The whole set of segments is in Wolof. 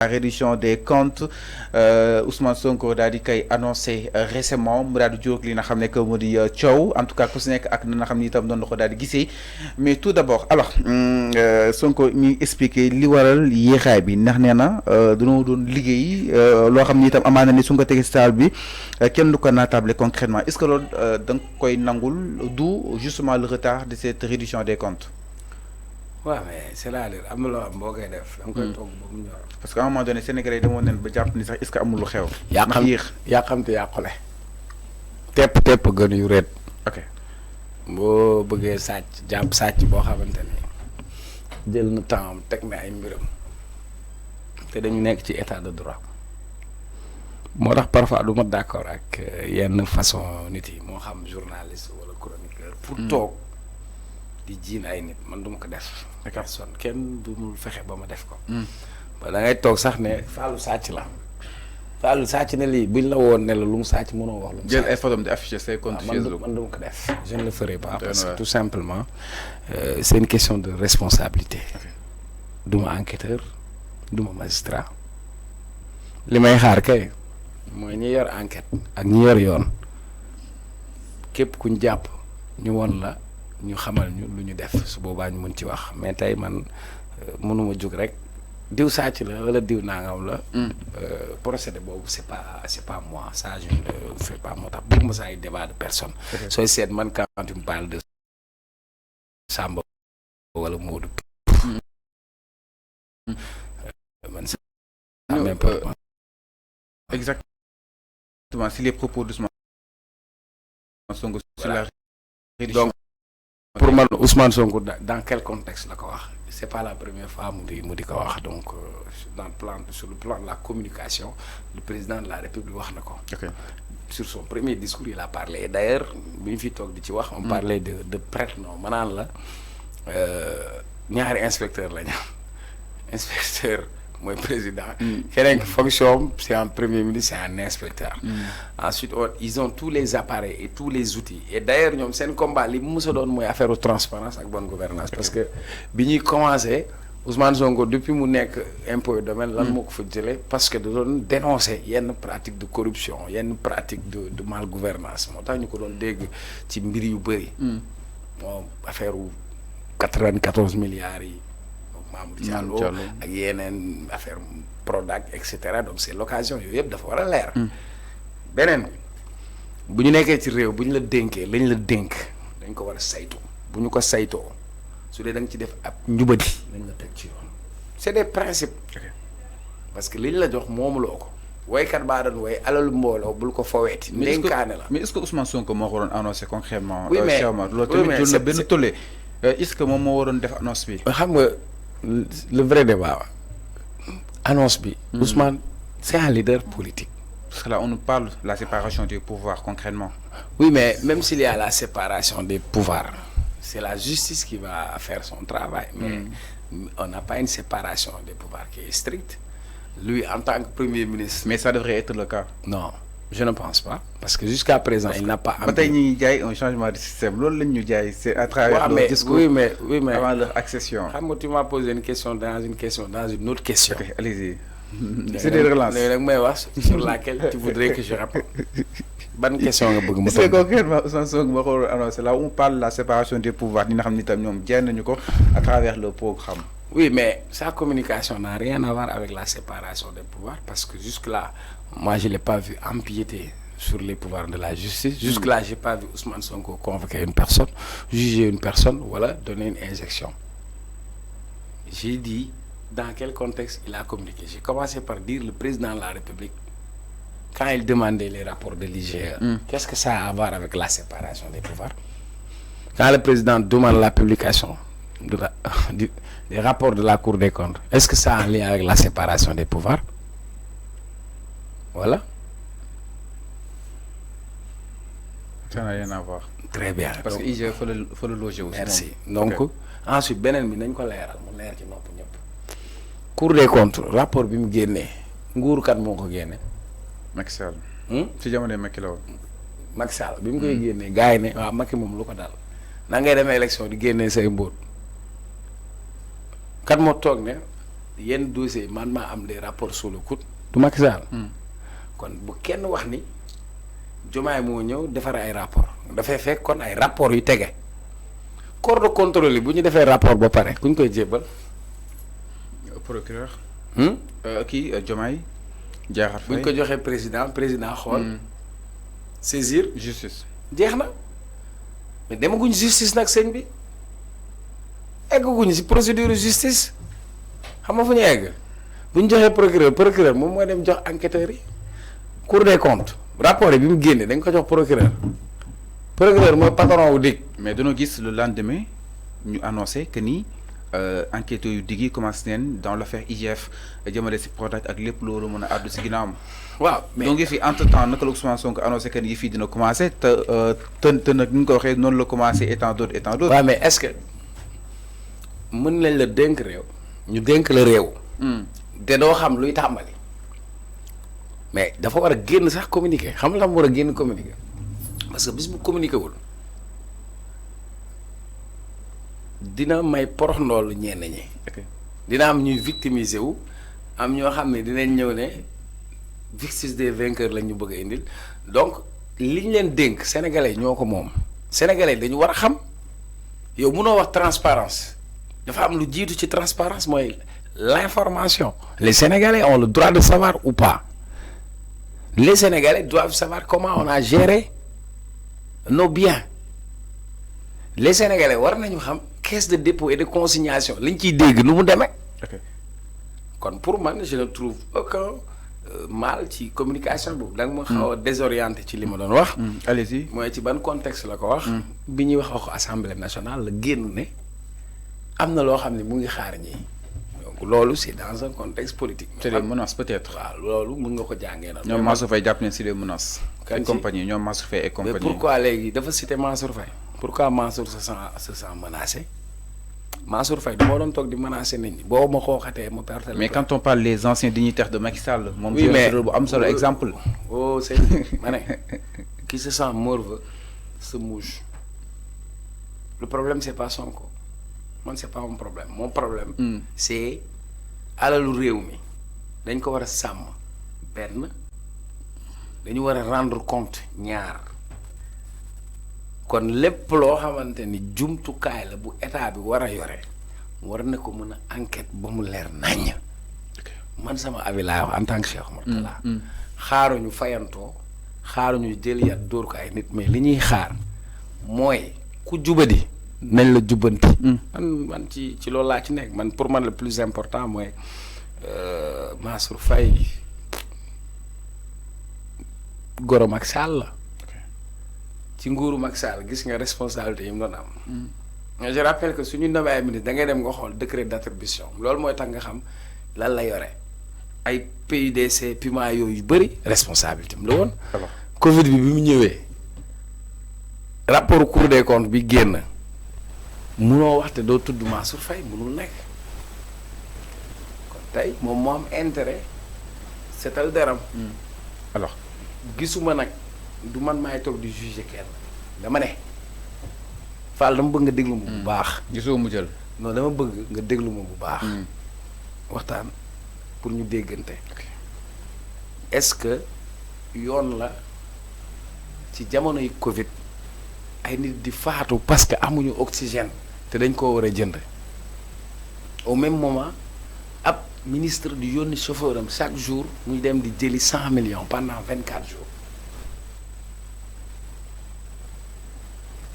la réduction des comptes Ousmane Sonko daal di koy annoncé récemment mu daal di jóg li nga xam ne que mu di coow en tout cas ku si nekk ak na nga xam ni itam doon na ko daal di gisee mais tout d'abord alors Sonko mi expliqué li waral yéexaay bi ndax nee na dañoo doon liggéey loo xam ni itam amaana ni su nga ko tegee stade bi kenn du ko naatable concrètement est-ce que loolu da nga koy nangul d'où justement le retard de cette réduction des comptes. waaw mais c'est-à-dire am na loo xam boo koy def. da nga koy toog ba mu ñor. parce que à un moment donné Sénégalais yi demoon nañ ba jàpp ni sax est-ce que amul lu xew. yàqamte yàqule. tepp gën yu ret. ok boo bëggee jàpp sàcc boo xamante ni jël na temps am teg na ay mbiram te dañu nekk ci état de droit moo tax parfois du ma d'accord ak yenn façon nit yi moo xam journaliste wala chroniqueur. pour toog di jiin ay nit man du ma ko def. personne kenn du mu fexe ba ma def ko. ba da ngay toog sax ne Fallou sàcc la Fallou sàcc ne lii buñ la woon ne la lu mu sàcc mënoo wax lu mu sàcc. jël ay photos di afficher say comptes Facebook man du ma ko def. je ne le ferai pas parce que tout simplement c'est une question de responsabilité. du ma enquêteur du ma magistrat li may xaar kay mooy ñi yor enquête ak ñi yor yoon képp kuñ jàpp ñu won la ñu xamal ñu lu ñu def su boobaa ñu mën ci wax mais tey man mënuma jóg rek diw sàcc la wala diw nangam la. procédé boobu c'est pas moi ça je ne le fais pas moo tax bëgg ma saa ay débat de personne. sooy seet man quand tu me parles de Samba wala Modou. man ça m'importe pas. Exactement si les propos d'Ousmane Sonko sur la réduction. Donc pour man Ousmane Sonko dans quel contexte la ko wax c'est pas la première fois mu di ko wax donc sur le plan de la communication le président de la République wax na ko. Sur son premier discours il a parlé d'ailleurs bi ñu fi toog di ci wax. on parlait de prête-nom maanaam la ñaari inspecteur la ñu inspecteur mooy président. keneen fonction c'est un premier ministre c'est un inspecteur. Ensuite ils ont tous les appareils et tous les outils et d'ailleurs ñoom seen combat li mu mës a doon mooy affaire transparence ak bonne gouvernance parce que bi ñuy commencé Ousmane Sonko depuis mu nekk impôt et domaine lan moo ko fa jëlee parce que da doon dénoncer yenn pratique de corruption yenn pratique de mal gouvernance moo tax ñu ko doon dégg ci mbir yu bëri. moom affaire 94 milliards yi. Mamour Diallo ak yeneen affaire Prodac et cetera donc c'est l'occasion yooyu yëpp dafa war a leer. beneen bu ñu nekkee ci réew bu ñu la dénkee lañ la dénk dañ ko war a saytu bu ñu ko saytoo su dee da nga ci def ab njubadi lañ la teg ci yoon c'est des principes. parce que liñ la jox moomuloo ko woykat baa doon woy alalu mbooloo bul ko foweeti. dénkaane la mais est-ce que Ousmane Sonko moo ko waroon annoncé concrètement. oui mais loolu tamit jël na benn tollé. est-ce que moom moo waroon def annonce bi. xam nga. Le vrai débat annonce bi. Ousmane c'est un leader politique. Parce que là on nous parle de la séparation des pouvoirs concrètement. Oui mais même s'il y a la séparation des pouvoirs c'est la justice qui va faire son travail. Mais on n'a pas une séparation des pouvoirs qui est stricte. Lui en tant que premier ministre. Mais ça devrait être le cas. Non. Je ne pense pas parce que jusqu'à présent il n'a pas. ba tey ñuy jaay un changement de système loolu lañ ñu jaay c'est à travers le discours. oui mais avant leur accession. xam nga tu m'as posé une question dans une autre question. Ok allez-y. c'est des relances. léegi nag may wax sur laquelle tu voudrais que je réponde. ban question nga bëgg ma. c'est concrètement Ousmane Sonko ma ko annoncé là on parle de la séparation des pouvoirs ñi nga xam ni tam ñoom jaay nañu ko à travers le programme. Oui mais sa communication n'a rien à voir avec la séparation des pouvoirs parce que jusque-là moi je l'ai pas vu empiéter sur les pouvoirs de la justice. Jusque-là j'ai pas vu Ousmane Sonko convoquer une personne juger une personne wala donner une injection. J'ai dit dans quel contexte il a communiqué. J'ai commencé par dire le président de la République quand il demandait les rapports de l'IGE. Qu'est-ce que ça a à voir avec la séparation des pouvoirs? Quand le président demande la publication des rapports de la Cour des comptes, est-ce que ça a un lien avec la séparation des pouvoirs? Voilà. Ça n'a rien à voir. Très bien. Parce que IGE faut le loger aussi. Merci. Donc ensuite beneen bi nañ ko leeral mu leer ci nopp ñëpp. Cour des comptes rapport bi mu génnee nguurkat moo ko génne. Macky Sall. ci jamono Macky la woon. Macky Sall bi mu koy génnee gars yi ne waaw Macky moom lu ko dal na ngay demee élection di génnee say mbóot kat moo toog ne yenn dossiers man maa am des rapports sous le coude du Macky Sall kon bu kenn wax ni Diomaye moo ñëw defar ay rapport dafay fekk kon ay rapport yu tege corps de contrôle yi bu ñu defee rapport ba pare ku ñu koy jébbal procureur kii Diomaye Diakhar bu ñu ko joxee président xool saisir justice jeex na mais demaguñ justice nag sëñ bi eggaguñ si procédure justice xam nga fu ñu egg bu ñu joxee procureur moom mooy dem jox enquêteurs yi cour des comptes rapport yi bi mu génne dañ ko jox procureur mooy patron wu dig mais dañoo gis le lendemain ñu annoncé que ni enquêteurs yu digg yi commencé neen dans l'affaire IGF jëmale si Prodac ak lépp loolu mën a àddu si ginnaawam. waaw mais donc yëf yi entre temps naka la Ousmane Sonko annoncé que ni yëf yi dina commencé te nag ni nga ko waxee noonu la commencé et tant d'autres. waaw mais est-ce que mën nañ la dénk réew ñu dénk la réew. te doo xam luy tàmbali. mais dafa war a génn sax communiquer xam nga mu war a génn communiquer parce que bis bu communiquer wul dina may porox ndoolu ñenn ñi. dina am ñuy victimiser wu am ñoo xam ne dinañ ñëw ne justice des vainqueurs lañ ñu bëgg a indil donc liñ leen dénk sénégalais ñoo ko moom. sénégalais dañu war a xam yow mënoo wax transparence dafa am lu jiitu ci transparence mooy l'information. les sénégalais ont le droit de savoir ou pas. Les Sénégalais doivent savoir comment on a géré nos biens. Les Sénégalais war nañu xam caisse de dépôt et de consignation liñ ciy dégg nu mu demee. kon pour man je ne trouve aucun mal ci communication boobu da nga ma xaw a désorienté ci li ma doon wax. allez-y mooy ci ban contexte la ko wax. bi ñuy wax assemblée nationale la génn ne am na loo xam ne mu ngi xaar ñi. loolu c'est dans un contexte politique. c'est des menaces peut-être. waaw loolu mën nga ko jàngee na. ñoom Mansour Faye jàpp ne c'est des menaces. kan et compagnie ñoom Mansour Faye et compagnie. mais pourquoi léegi dafa cité Mansour Faye. pourquoi Mansour se sent menacé Mansour Faye du moo doon toog di menacer nit ñi boo ma xooxatee ma perte. mais quand on parle les anciens dignitaires de Macky Sall. moom oui mais bu am solo exemple. oh c'est ma ne qui se sent morveux se mouche le problème c'est pas Sonko man c'est pas mon problème mon problème. c'est alalu réew mi dañ ko war a sàmm benn dañu war a rendre compte ñaar kon lépp loo xamante ni jumtukaay la bu état bi war a yore war na ko mën a enquête ba mu leer naññ man sama avis laa wax en tant que Cheikh Mourtala xaaruñu fayantoo xaaruñu jël yat dóor ko ay nit mais li ñuy xaar mooy ku jubadi nañ la jubbanti. man ci loolu laa ci nekk man pour man le plus important mooy Mansour Faye goro Macky Sall la ci nguuru Macky Sall gis nga responsabilité yi mu doon am. mais je rappelle que suñu nommé ay ministre da ngay dem nga xool décret d'attribution loolu mooy tax nga xam lan la yore ay PUDC Puma yooyu yu bëri responsabilité am la woon. Covid bi mu ñëwee rapport Cour des comptes bi génn. munoo wax te doo tudd Mansour Faye munul nekk kon tey moom moo am intérêt setal deram alors gisuma nag du man maay toog di juger kenn dama ne Fall dama bëgg nga déglu ma bu baax. gisoo mu jël. non dama bëgg nga déglu ma bu baax. waxtaan pour ñu déggante. est-ce que yoon la ci jamonoy Covid ay nit di faatu parce que amuñu oxygène. te dañ koo war a jënd au même moment ab ministre di yónni chauffeur am chaque jour muy dem di jëli 100 millions pendant 24 jours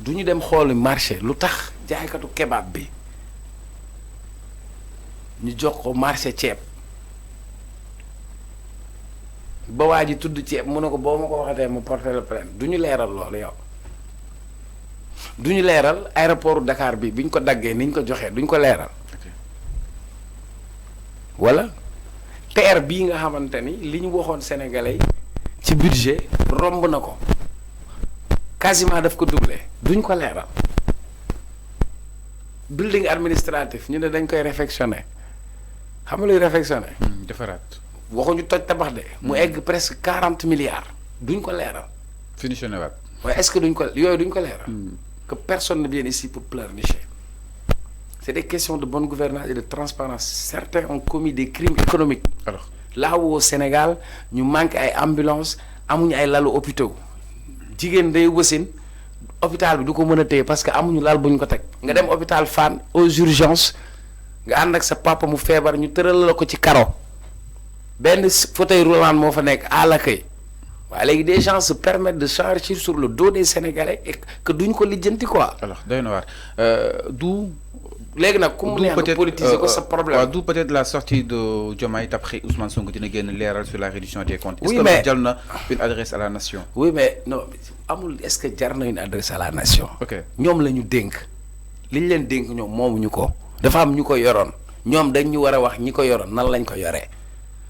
du ñu dem xooli marché lu tax jaaykatu kebab bi ñu jox ko marché ceeb ba waa ji tudd ceeb mu ne ko boo ma ko waxatee mu porter le plainte du ñu leeral loolu yow. duñu leeral aéroport Dakar bi ñu ko daggee ni ñu ko joxee duñ ko leeral wala TER bii nga xamante ni li ñu waxoon sénégalais ci budget romb na ko quasiment daf ko doublé duñ ko leeral building administratif ñu ne dañ koy réfectionner xam nga luy réfectionner. defaraat. waxuñu toj tabax de. mu egg presque 40 milliards duñ ko leeral. finitionné waat. waaye est-ce que duñ ko yooyu duñ ko leeral. que personne ne vienne ici pour pleurnicher c'est des questions de bonne gouvernance et de transparence. Certains ont commis des crimes économiques. Alors là où au Sénégal ñu manque ay ambulances amuñu ay lalu hôpitaux jigéen day wasin hôpital bi du ko mën a téye parce que amuñu lal buñ ko teg nga dem hôpital Fann aux urgences nga ànd ak sa papa mu feebar ñu tëral la ko ci karo benn fauteuil roulant moo fa nekk à l'accueil waaye léegi des gens se permettent de s'enrichir sur le dos des Sénégalais et que duñ ko lijjanti quoi. alors doy na waar du. léegi nag ku mu neex nga politiser ko sa problème. d'où peut-être la sortie de Diomaye après Ousmane Sonko dina génn leeral sur la réduction des comptes. Oui, est-ce mais que jël na une adresse à la nation. oui mais non amul est-ce que jar na une adresse à la nation. ok ñoom la ñu dénk li ñu leen dénk ñoom moomuñu ko. dafa am ñu ko yoroon ñoom dañ ñu war a wax ñi ko yoroon nan lañ ko yoree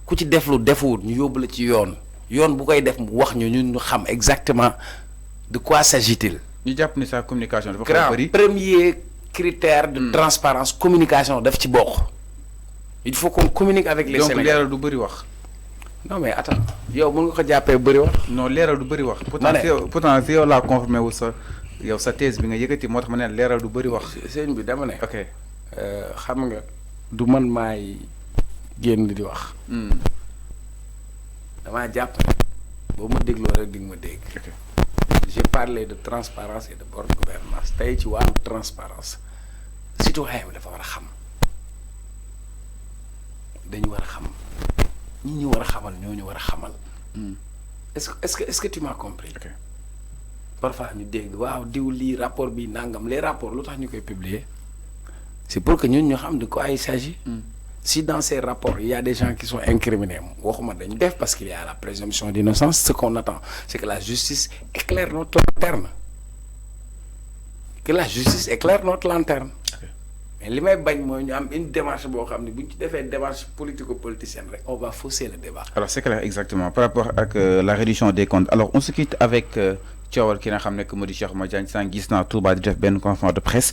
ku ci def lu defuwut ñu yóbbu la ci yoon bu koy def mu wax ñu ñun ñu xam exactement de quoi s'agit-il. ñu jàpp ni sa communication dafa grand bëri. premier critère de transparence communication daf ci bokk. il faut qu'on communique avec les Sénégalais donc leeral du bëri wax. non mais attends yow mën nga ko jàppee bëri wax. non leeral du bëri wax. ma ne pourtant si yow laa confirmé wu sa yow sa thèse bi nga yëkkati moo tax ma ne leeral du bëri wax. sëñ bi dama ne. ok xam nga du man maay génn di wax. damaa jàpp ne boo ma dégloo rek di nga ma dégg. j'ai parlé de transparence et de bonne gouvernance tey ci wàllu transparence citoyen bi dafa war a xam dañu war a xam ñi ñu war a xamal ñoo ñu war a xamal. est-ce que tu m'as compris. ok parfois ñu dégg waaw diw lii rapport bi nangam les rapports lu tax ñu koy publier c'est pour que ñun ñu xam de quoi il s'agit. Si dans ces rapports il y a des gens qui sont incriminés waxuma dañu def parce qu'il y a la présomption d'innocence ce qu'on attend c'est que la justice éclaire notre lanterne mais li may bañ mooy ñu am une démarche boo xam ne bu ñu ci defee démarche politico-politicienne rek on va fausser le débat. alors c'est clair exactement par rapport ak la réduction des comptes alors on se quitte avec coowal ki nga xam ne que moo di Cheikh Oumar Diagne sànq gis naa Touba di def benn conférence de presse.